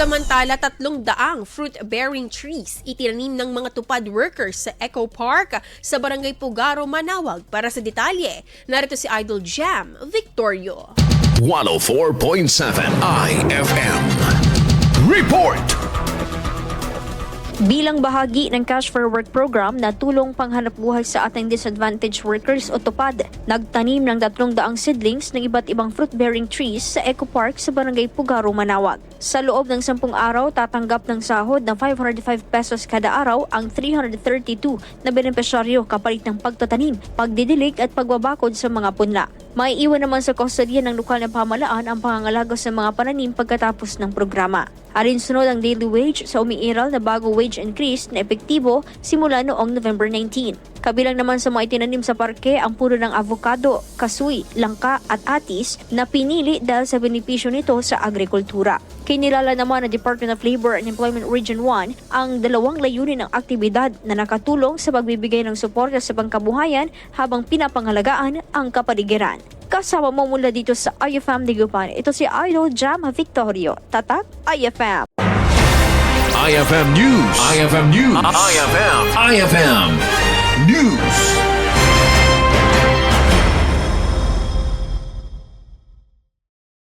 Samantala, 300 fruit-bearing trees itinanim ng mga Tupad workers sa Eco Park sa Barangay Pugaro, Manaoag. Para sa detalye, narito si Idol Jam Victorio. 104.7 IFM Report! Bilang bahagi ng Cash for Work program na tulong panghanap buhay sa ating disadvantaged workers o Tupad, nagtanim ng 300 seedlings ng iba't ibang fruit-bearing trees sa Eco Park sa Barangay Pugaro, Manaoag. Sa loob ng 10 araw, tatanggap ng sahod ng 505 pesos kada araw ang 332 na benepisyaryo kapalit ng pagtatanim, pagdidilig at pagbabakod sa mga punla. Maiiwan naman sa kustodiya ng lokal na pamahalaan ang pangangalaga sa mga pananim pagkatapos ng programa. Alinsunod ang daily wage sa umiiral na bago wage increase na epektibo simula noong November 19. Kabilang naman sa mga itinanim sa parke ang puno ng avocado, kasuy, langka at atis na pinili dahil sa benepisyo nito sa agrikultura. Kinilala naman ng Department of Labor and Employment Region 1 ang 2 layunin ng aktibidad na nakatulong sa pagbibigay ng suporta sa pangkabuhayan habang pinapangalagaan ang kapaligiran. Kasama mo mula dito sa IFM Digupan, ito si Idol Jam Victorio, Tatak IFM. IFM News. IFM News. IFM News.